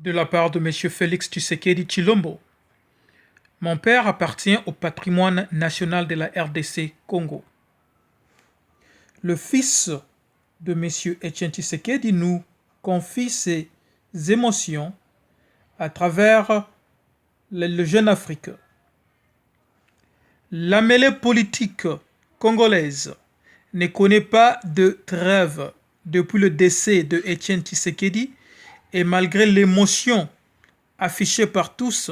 de la part de M. Félix Tshisekedi Tshilombo. Mon père appartient au patrimoine national de la RDC Congo. Le fils de M. Etienne Tshisekedi nous confie ses émotions à travers le Jeune Afrique. La mêlée politique congolaise ne connaît pas de trêve depuis le décès de Etienne Tshisekedi et malgré l'émotion affichée par tous,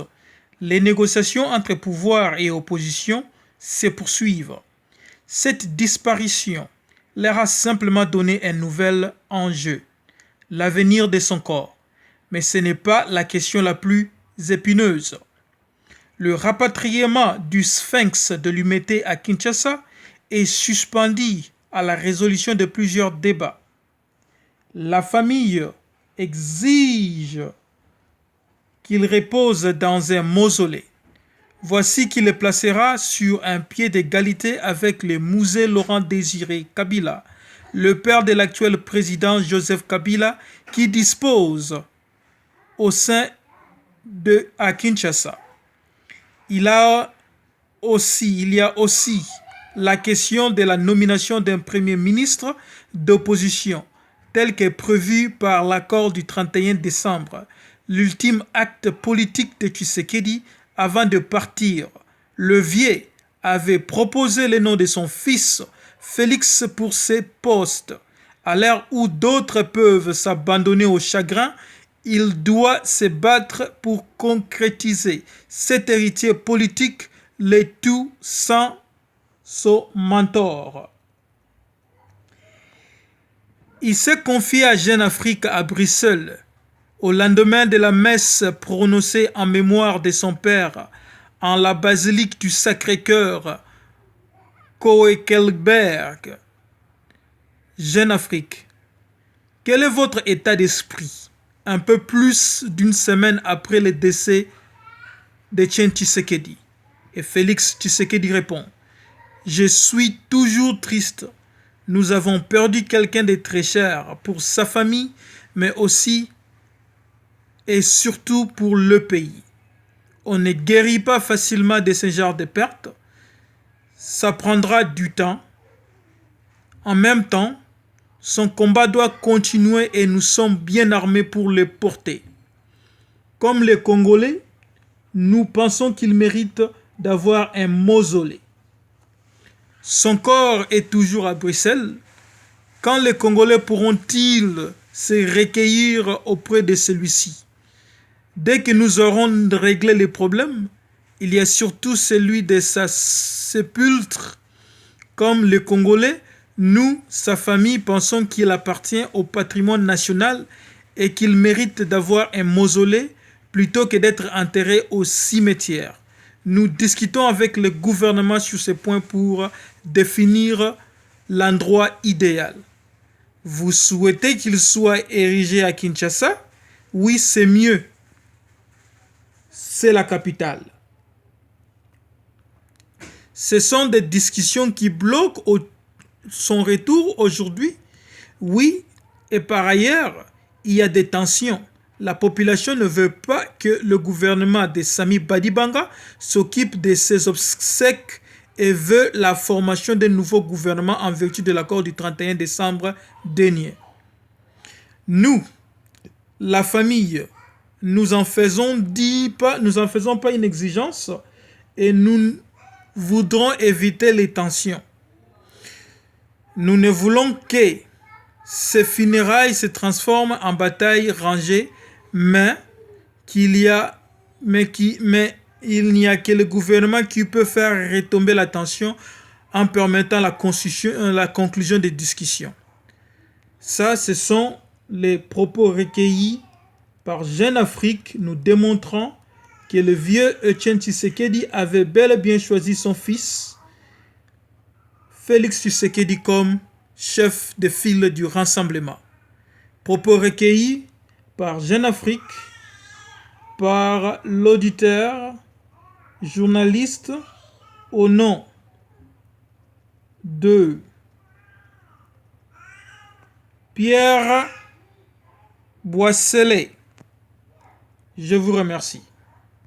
les négociations entre pouvoir et opposition se poursuivent. Cette disparition leur a simplement donné un nouvel enjeu, l'avenir de son corps. Mais ce n'est pas la question la plus épineuse. Le rapatriement du Sphinx de l'Umete à Kinshasa est suspendu à la résolution de plusieurs débats. La famille exige qu'il repose dans un mausolée. Voici qu'il le placera sur un pied d'égalité avec le musée Laurent-Désiré Kabila, le père de l'actuel président Joseph Kabila, qui dispose au sein de à Kinshasa. Il y a aussi la question de la nomination d'un premier ministre d'opposition, tel que prévu par l'accord du 31 décembre, l'ultime acte politique de Tshisekedi avant de partir. Le vieux avait proposé le nom de son fils Félix pour ce poste. À l'heure où d'autres peuvent s'abandonner au chagrin, il doit se battre pour concrétiser cet héritier politique, le tout sans son mentor. Il s'est confié à Jeune Afrique à Bruxelles au lendemain de la messe prononcée en mémoire de son père en la basilique du Sacré-Cœur, Koekelberg. Jeune Afrique, quel est votre état d'esprit un peu plus d'une semaine après le décès d'Etienne Tshisekedi? Et Félix Tshisekedi répond: je suis toujours triste. Nous avons perdu quelqu'un de très cher pour sa famille, mais aussi et surtout pour le pays. On ne guérit pas facilement de ce genre de pertes. Ça prendra du temps. En même temps, son combat doit continuer et nous sommes bien armés pour le porter. Comme les Congolais, nous pensons qu'il mérite d'avoir un mausolée. Son corps est toujours à Bruxelles. Quand les Congolais pourront-ils se recueillir auprès de celui-ci? Dès que nous aurons réglé les problèmes, il y a surtout celui de sa sépulture. Comme les Congolais, nous, sa famille, pensons qu'il appartient au patrimoine national et qu'il mérite d'avoir un mausolée plutôt que d'être enterré au cimetière. Nous discutons avec le gouvernement sur ce point pour définir l'endroit idéal. Vous souhaitez qu'il soit érigé à Kinshasa? Oui, c'est mieux. C'est la capitale. Ce sont des discussions qui bloquent son retour aujourd'hui. Oui, et par ailleurs, il y a des tensions. La population ne veut pas que le gouvernement de Sami Badibanga s'occupe de ses obsèques et veut la formation d'un nouveau gouvernement en vertu de l'accord du 31 décembre dernier. Nous, la famille, nous en faisons pas une exigence et nous voudrons éviter les tensions. Nous ne voulons que ces funérailles se transforment en bataille rangée, mais il n'y a que le gouvernement qui peut faire retomber la tension en permettant la conclusion des discussions. Ça, ce sont les propos recueillis par Jeune Afrique, nous démontrant que le vieux Etienne Tshisekedi avait bel et bien choisi son fils, Félix Tshisekedi, comme chef de file du rassemblement. Propos recueillis par Jeune Afrique, par l'auditeur, journaliste, au nom de Pierre Boisselet. Je vous remercie.